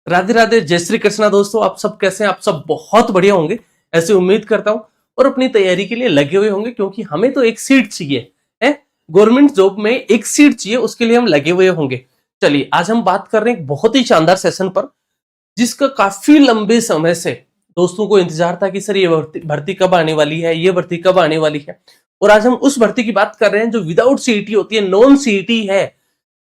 राधे राधे, जय श्री कृष्णा दोस्तों। आप सब कैसे हैं? आप सब बहुत बढ़िया होंगे ऐसे उम्मीद करता हूं और अपनी तैयारी के लिए लगे हुए होंगे, क्योंकि हमें तो एक सीट चाहिए है। गवर्नमेंट जॉब में एक सीट चाहिए, उसके लिए हम लगे हुए होंगे। चलिए, आज हम बात कर रहे हैं एक बहुत ही शानदार सेशन पर, जिसका काफी लंबे समय से दोस्तों को इंतजार था कि सर ये भर्ती कब आने वाली है, ये भर्ती कब आने वाली है। और आज हम उस भर्ती की बात कर रहे हैं जो विदाउट सीईटी होती है, नॉन सीईटी है।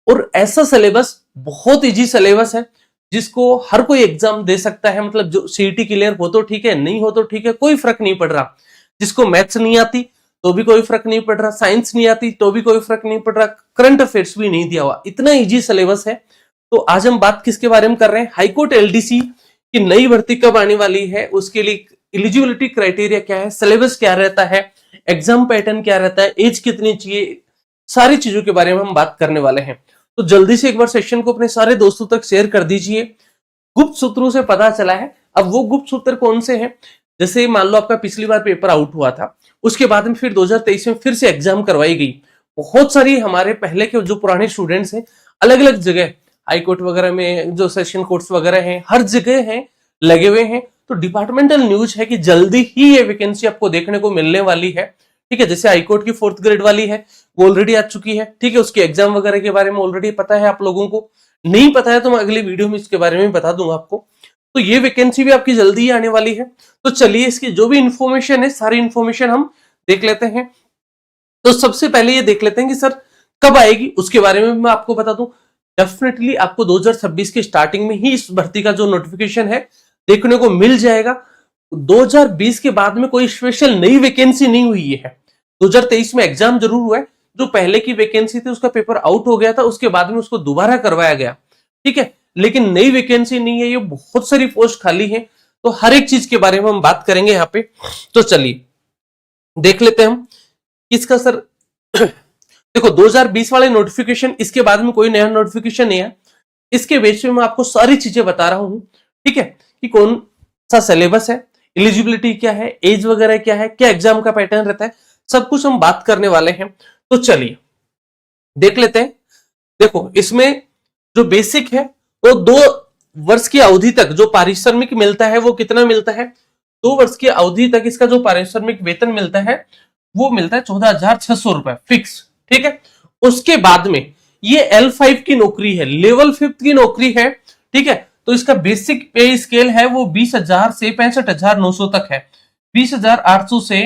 और ऐसा सिलेबस, बहुत इजी सिलेबस है, जिसको हर कोई एग्जाम दे सकता है। मतलब जो सीईटी क्लियर हो तो ठीक है, नहीं हो तो ठीक है, कोई फर्क नहीं पड़ रहा। जिसको मैथ्स नहीं आती तो भी कोई फर्क नहीं पड़ रहा, साइंस नहीं आती तो भी कोई फर्क नहीं पड़ रहा, करंट अफेयर्स भी नहीं दिया हुआ, इतना इजी सिलेबस है। तो आज हम बात किसके बारे में कर रहे हैं? हाईकोर्ट एलडीसी की नई भर्ती कब आने वाली है, उसके लिए एलिजिबिलिटी क्राइटेरिया क्या है, सिलेबस क्या रहता है, एग्जाम पैटर्न क्या रहता है, एज कितनी चाहिए, सारी चीजों के बारे में हम बात करने वाले हैं। तो जल्दी से एक बार सेशन को अपने सारे दोस्तों तक शेयर कर दीजिए। गुप्त सूत्रों से पता चला है, अब वो गुप्त सूत्र कौन से हैं? जैसे मान लो आपका पिछली बार पेपर आउट हुआ था, उसके बाद में फिर 2023 में फिर से एग्जाम करवाई गई। बहुत सारी हमारे पहले के जो पुराने स्टूडेंट्स हैं, अलग अलग जगह हाईकोर्ट वगैरह में जो सेशन कोर्ट्स वगैरह हैं, हर जगह हैं, लगे हुए हैं। तो डिपार्टमेंटल न्यूज है कि जल्दी ही ये वैकेंसी आपको देखने को मिलने वाली है। ठीक है, जैसे हाईकोर्ट की 4th ग्रेड वाली है, वो ऑलरेडी आ चुकी है। ठीक है, उसके एग्जाम वगैरह के बारे में ऑलरेडी पता है आप लोगों को। नहीं पता है तो मैं अगली वीडियो में इसके बारे में बता दूंगा आपको। तो ये वैकेंसी भी आपकी जल्दी ही आने वाली है। तो चलिए, इसकी जो भी इंफॉर्मेशन है, सारी इंफॉर्मेशन हम देख लेते हैं। तो सबसे पहले ये देख लेते हैं कि सर कब आएगी, उसके बारे में मैं आपको बता दूं। डेफिनेटली आपको 2026 की स्टार्टिंग में ही इस भर्ती का जो नोटिफिकेशन है देखने को मिल जाएगा। 2020 के बाद में कोई स्पेशल नई वैकेंसी नहीं हुई है। 2023 में एग्जाम जरूर हुआ है, जो पहले की वैकेंसी थी उसका पेपर आउट हो गया था, उसके बाद में उसको दोबारा करवाया गया। ठीक है, लेकिन नई वैकेंसी नहीं है, ये बहुत सारी पोस्ट खाली है। तो हर एक चीज के बारे में हम बात करेंगे यहाँ पे। तो चलिए देख लेते हैं हम इसका सर। देखो, 2020 वाले नोटिफिकेशन, इसके बाद में कोई नया नोटिफिकेशन नहीं है। इसके बेस में मैं आपको सारी चीजें बता रहा हूं। ठीक है, कि कौन सा सिलेबस है, एलिजिबिलिटी क्या है, एज वगैरह क्या है, क्या एग्जाम का पैटर्न रहता है, सब कुछ हम बात करने वाले हैं। तो चलिए देख लेते हैं। देखो, इसमें जो बेसिक है वो 2 वर्ष की अवधि तक जो पारिश्रमिक मिलता है वो कितना मिलता है? 2 वर्ष की अवधि तक इसका जो पारिश्रमिक वेतन मिलता है वो मिलता है 14,600 रुपए फिक्स। ठीक है, उसके बाद में ये L5 की नौकरी है, लेवल 5 की नौकरी है। ठीक है, तो इसका बेसिक पे स्केल है वो 20,000 से 65,900 तक है। 20,800 से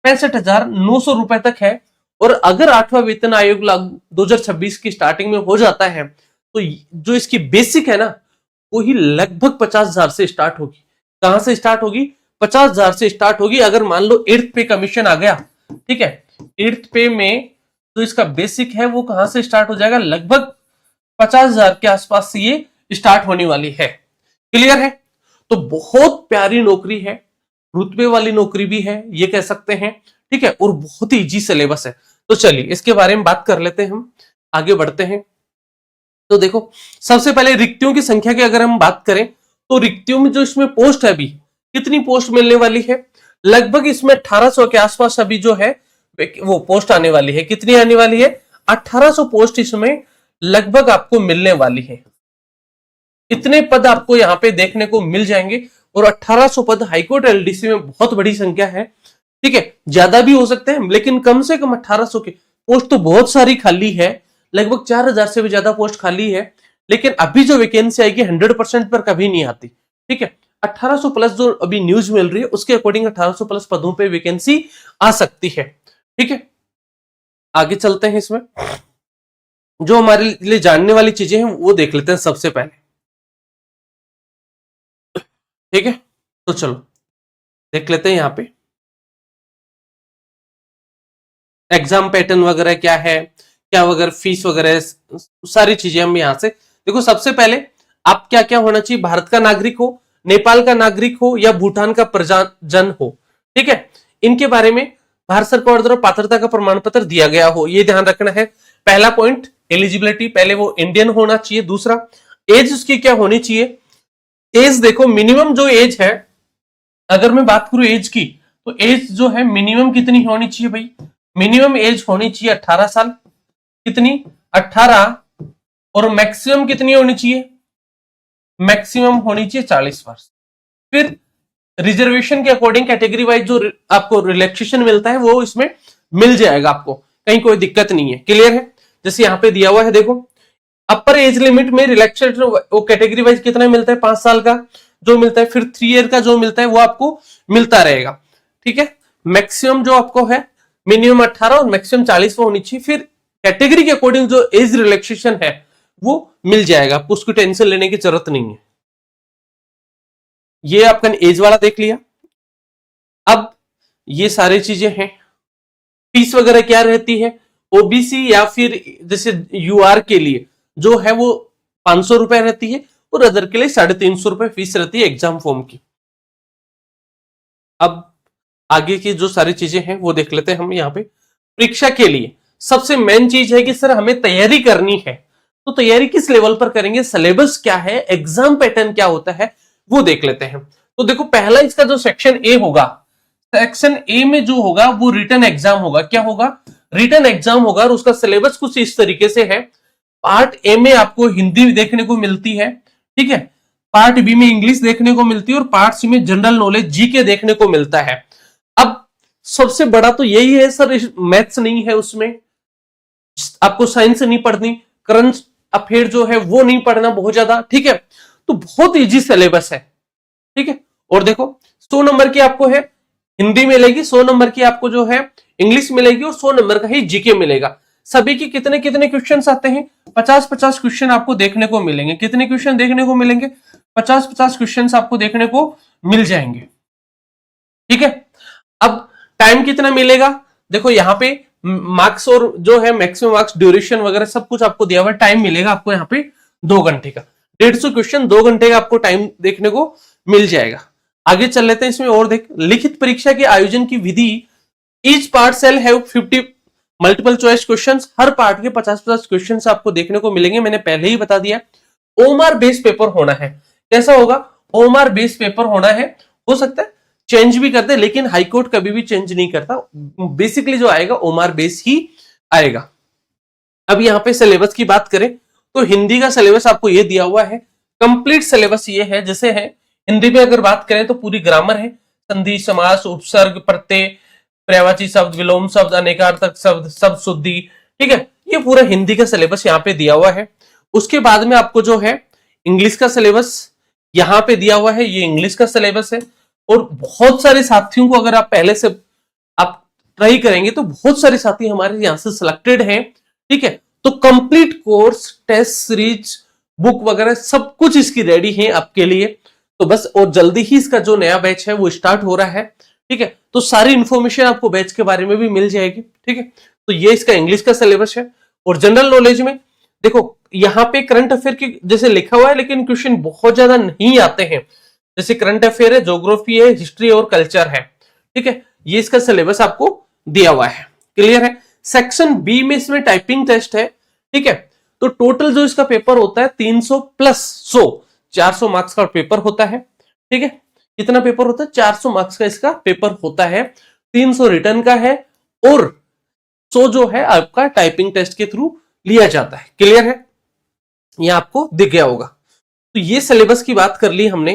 65,900 रुपए तक है। और अगर 8वां वेतन आयोग लागू 2026 की स्टार्टिंग में हो जाता है, तो जो इसकी बेसिक है ना, वो ही लगभग 50,000 से स्टार्ट होगी। कहां से स्टार्ट होगी? 50,000 से स्टार्ट होगी। अगर मान लो 8th पे कमीशन आ गया, ठीक है, 8th पे में तो इसका बेसिक है वो कहां से स्टार्ट हो जाएगा? लगभग 50,000 के आसपास से ये स्टार्ट होने वाली है। क्लियर है? तो बहुत प्यारी नौकरी है, रुतबे वाली नौकरी भी है ये कह सकते हैं। ठीक है, और बहुत ही इजी सिलेबस है। तो चलिए इसके बारे में बात कर लेते हैं, हम आगे बढ़ते हैं। तो देखो, सबसे पहले रिक्तियों की संख्या की अगर हम बात करें, तो रिक्तियों में जो इसमें पोस्ट है, अभी कितनी पोस्ट मिलने वाली है? लगभग इसमें 1800 के आसपास अभी जो है वो पोस्ट आने वाली है। कितनी आने वाली है? 1800 पोस्ट इसमें लगभग आपको मिलने वाली है। इतने पद आपको यहाँ पे देखने को मिल जाएंगे। और 1800 पद हाईकोर्ट एलडीसी में बहुत बड़ी संख्या है। ठीक है, ज्यादा भी हो सकते हैं, लेकिन कम से कम 1800 के पोस्ट तो बहुत सारी खाली है। लगभग 4,000 से भी ज्यादा पोस्ट खाली है। लेकिन अभी जो वैकेंसी आएगी 100% पर कभी नहीं आती। ठीक है, 1800 प्लस जो अभी न्यूज मिल रही है उसके अकॉर्डिंग 1800 प्लस पदों पे वैकेंसी आ सकती है। ठीक है, आगे चलते हैं। इसमें जो हमारे लिए जानने वाली चीजें हैं वो देख लेते हैं सबसे पहले। ठीक है, तो चलो देख लेते हैं यहाँ पे एग्जाम पैटर्न वगैरह क्या है, क्या वगैरह फीस वगैरह, सारी चीजें हम यहाँ से देखो। सबसे पहले आप क्या क्या होना चाहिए? भारत का नागरिक हो, नेपाल का नागरिक हो, या भूटान का प्रजाजन हो। ठीक है, इनके बारे में भारत सरकार द्वारा पात्रता का प्रमाण पत्र दिया गया हो, ये ध्यान रखना है। पहला पॉइंट एलिजिबिलिटी, पहले वो इंडियन होना चाहिए। दूसरा, एज उसकी क्या होनी चाहिए? एज देखो, मिनिमम जो एज है, अगर मैं बात करूं एज की, तो एज जो है मिनिमम कितनी होनी चाहिए भाई? मिनिमम एज होनी चाहिए 18 साल। कितनी? 18। और मैक्सिमम कितनी होनी चाहिए? मैक्सिमम होनी चाहिए 40 वर्ष। फिर रिजर्वेशन के अकॉर्डिंग कैटेगरी वाइज जो आपको रिलैक्सेशन मिलता है वो इसमें मिल जाएगा आपको, कहीं कोई दिक्कत नहीं है। क्लियर है? जैसे यहाँ पे दिया हुआ है देखो, अपर एज लिमिट में रिलैक्सेशन वो कैटेगरी वाइज कितना मिलता है, 5 साल का जो मिलता है, फिर 3 ईयर का जो मिलता है वो आपको मिलता रहेगा। ठीक है? मैक्सिमम जो आपको है मिनिमम 18 और मैक्सिमम 40 में होनी चाहिए। फिर कैटेगरी के अकॉर्डिंग जो एज रिलैक्सेशन है वो मिल जाएगा, आपको उसकी टेंशन लेने की जरूरत नहीं है। ये आपका एज वाला देख लिया। अब ये सारी चीजें हैं। फीस वगैरह क्या रहती है, ओबीसी या फिर जैसे यूआर के लिए जो है वो 500 रुपए रहती है और अदर के लिए 350 रुपए फीस रहती है एग्जाम फॉर्म की। अब आगे की जो सारी चीजें हैं वो देख लेते हैं हम। यहाँ पे परीक्षा के लिए सबसे मेन चीज है कि सर हमें तैयारी करनी है, तो तैयारी किस लेवल पर करेंगे, सिलेबस क्या है, एग्जाम पैटर्न क्या होता है वो देख लेते हैं। तो देखो पहला इसका जो सेक्शन ए होगा, सेक्शन ए में जो होगा वो रिटन एग्जाम होगा। क्या होगा? रिटन एग्जाम होगा और उसका सिलेबस कुछ इस तरीके से है। पार्ट ए में आपको हिंदी देखने को मिलती है, ठीक है, पार्ट बी में इंग्लिश देखने को मिलती है और पार्ट सी में जनरल नॉलेज जीके देखने को मिलता है। अब सबसे बड़ा तो यही है सर, मैथ्स नहीं है उसमें, आपको साइंस नहीं पढ़नी, करंट अफेयर जो है वो नहीं पढ़ना बहुत ज्यादा। ठीक है? तो बहुत इजी सिलेबस है। ठीक है? और देखो 100 नंबर की आपको है हिंदी मिलेगी, 100 नंबर की आपको जो है इंग्लिश मिलेगी और 100 नंबर का ही जीके मिलेगा। सभी के कितने कितने क्वेश्चंस आते हैं, 50-50 क्वेश्चन आपको देखने को मिलेंगे। कितने क्वेश्चन देखने को मिलेंगे? 50-50 क्वेश्चंस आपको देखने को मिल जाएंगे। ठीक है? अब टाइम कितना मिलेगा, देखो यहाँ पे मार्क्स और जो है मैक्सिमम मार्क्स, ड्यूरेशन वगैरह सब कुछ आपको दिया हुआ है। टाइम मिलेगा आपको यहाँ पे 2 घंटे का, 150 क्वेश्चन 2 घंटे का आपको टाइम देखने को मिल जाएगा। आगे चल लेते हैं इसमें और देख, लिखित परीक्षा के आयोजन की विधि, each part shall have 50 multiple choice questions, हर पार्ट के 50-50 क्वेश्चंस आपको देखने को मिलेंगे। मैंने पहले ही बता दिया। ओमआर बेस्ड पेपर होना है। कैसा होगा? ओमआर बेस्ड पेपर होना है। हो सकता है चेंज भी करते, लेकिन हाईकोर्ट कभी भी चेंज नहीं करता, बेसिकली जो आएगा ओमआर बेस ही आएगा। अब यहां पे सिलेबस की बात करें तो हिंदी का सिलेबस आपको ये दिया हुआ है, कंप्लीट सिलेबस ये है। जैसे है हिंदी में अगर बात करें तो पूरी ग्रामर है, संधि, समास, उपसर्ग, प्रत्यय, पर्यायवाची शब्द, विलोम शब्द, अनेकार्थक शब्द, शब्द शुद्धि। ठीक है? ये पूरा हिंदी का सिलेबस यहाँ पे दिया हुआ है। उसके बाद में आपको जो है इंग्लिश का सिलेबस यहाँ पे दिया हुआ है, ये इंग्लिश का सिलेबस है। और बहुत सारे साथियों को अगर आप पहले से आप ट्राई करेंगे तो बहुत सारे साथी हमारे यहां से सिलेक्टेड हैं। ठीक है? तो complete course, test series, book वगैरह सब कुछ इसकी रेडी है आपके लिए। तो बस, और जल्दी ही इसका जो नया बैच है वो स्टार्ट हो रहा है। ठीक है? तो सारी इंफॉर्मेशन आपको बैच के बारे में भी मिल जाएगी। ठीक है? तो ये इसका इंग्लिश का सिलेबस है। और जनरल नॉलेज में देखो यहाँ पे करंट अफेयर की जैसे लिखा हुआ है, लेकिन क्वेश्चन बहुत ज्यादा नहीं आते हैं। जैसे करंट अफेयर है, ज्योग्राफी है, हिस्ट्री और कल्चर है। ठीक है? ये इसका सिलेबस आपको दिया हुआ है। क्लियर है? सेक्शन बी में इसमें टाइपिंग टेस्ट है। ठीक है? तो टोटल जो इसका पेपर होता है 300 प्लस 100, 400 मार्क्स का पेपर होता है। ठीक है? कितना पेपर होता है? 400 मार्क्स का इसका पेपर होता है, 300 रिटर्न का है और 100 जो है आपका टाइपिंग टेस्ट के थ्रू लिया जाता है। क्लियर है? ये आपको दिख गया होगा। तो ये सिलेबस की बात कर ली हमने,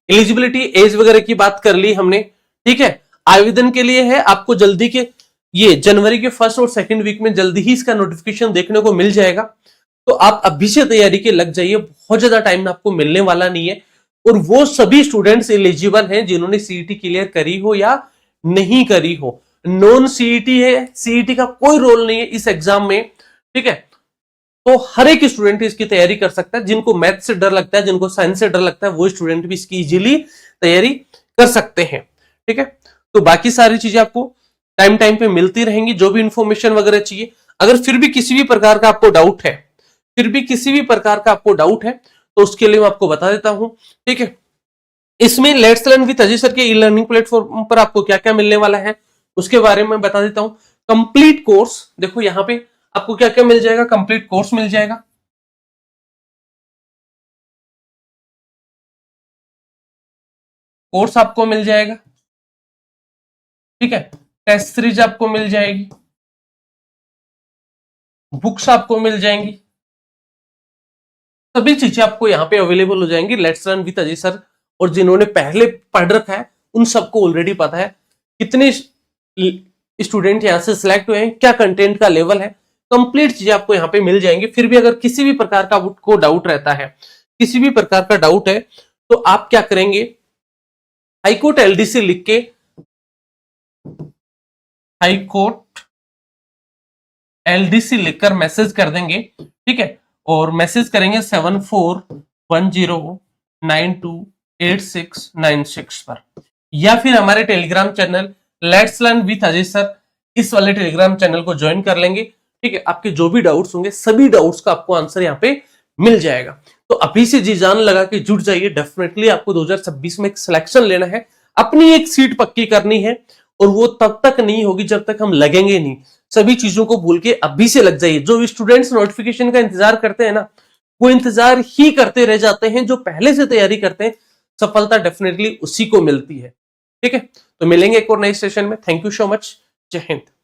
एलिजिबिलिटी एज वगैरह की बात कर ली हमने। ठीक है? आवेदन के लिए है आपको जल्दी के, ये जनवरी के 1st और 2nd वीक में जल्दी ही इसका नोटिफिकेशन देखने को मिल जाएगा। तो आप अभी से तैयारी के लग जाइए, बहुत ज्यादा टाइम आपको मिलने वाला नहीं है। और वो सभी स्टूडेंट्स एलिजिबल हैं जिन्होंने सीईटी क्लियर करी हो या नहीं करी हो। नॉन सीईटी है, सीईटी का कोई रोल नहीं है इस एग्जाम में। ठीक है? तो हर एक स्टूडेंट इसकी तैयारी कर सकता है। जिनको मैथ से डर लगता है, जिनको साइंस से डर लगता है, वो स्टूडेंट भी इसकी इजीली तैयारी कर सकते हैं। ठीक है? तो बाकी सारी चीजें आपको टाइम टाइम पे मिलती रहेंगी, जो भी इंफॉर्मेशन वगैरह चाहिए। अगर फिर भी किसी भी प्रकार का आपको डाउट है, तो उसके लिए मैं आपको बता देता हूं। ठीक है? इसमें let's learn with Ajay sir के ई लर्निंग प्लेटफॉर्म पर आपको क्या क्या मिलने वाला है उसके बारे में बता देता हूं। कंप्लीट कोर्स, देखो यहां पे आपको क्या क्या मिल जाएगा, कंप्लीट कोर्स मिल जाएगा। कोर्स आपको मिल जाएगा। ठीक है? टेस्ट सीरीज आपको मिल जाएगी, बुक्स आपको मिल जाएंगी, सभी चीजें आपको यहाँ पे अवेलेबल हो जाएंगी let's learn with Ajay sir. और जिन्होंने पहले पढ़ रखा है उन सबको ऑलरेडी पता है कितने स्टूडेंट यहाँ से सिलेक्ट हुए हैं, क्या कंटेंट का लेवल है, कंप्लीट चीजें आपको यहाँ पे मिल जाएंगी। फिर भी अगर किसी भी प्रकार का आपको डाउट रहता है, किसी भी प्रकार का डाउट है, तो आप क्या करेंगे, हाईकोर्ट एलडीसी लिख के हाईकोर्ट एलडीसी लिखकर मैसेज कर देंगे, ठीक है। और मैसेज करेंगे 7410928696 पर, या फिर हमारे Telegram channel let's learn with Ajay sir, इस वाले टेलीग्राम चैनल को ज्वाइन कर लेंगे, ठीक है। आपके जो भी डाउट्स होंगे सभी डाउट्स का आपको आंसर यहाँ पे मिल जाएगा। तो अभी से जी जान लगा के जुट जाइए, डेफिनेटली आपको 2026 में एक सिलेक्शन लेना है, अपनी एक सीट पक्की करनी है, और वो तब तक नहीं होगी जब तक हम लगेंगे नहीं। सभी चीजों को भूल के अभी से लग जाइए। जो स्टूडेंट्स नोटिफिकेशन का इंतजार करते हैं ना, वो इंतजार ही करते रह जाते हैं। जो पहले से तैयारी करते हैं सफलता डेफिनेटली उसी को मिलती है, ठीक है। तो मिलेंगे एक और नए सेशन में। Thank you so much. जय हिंद।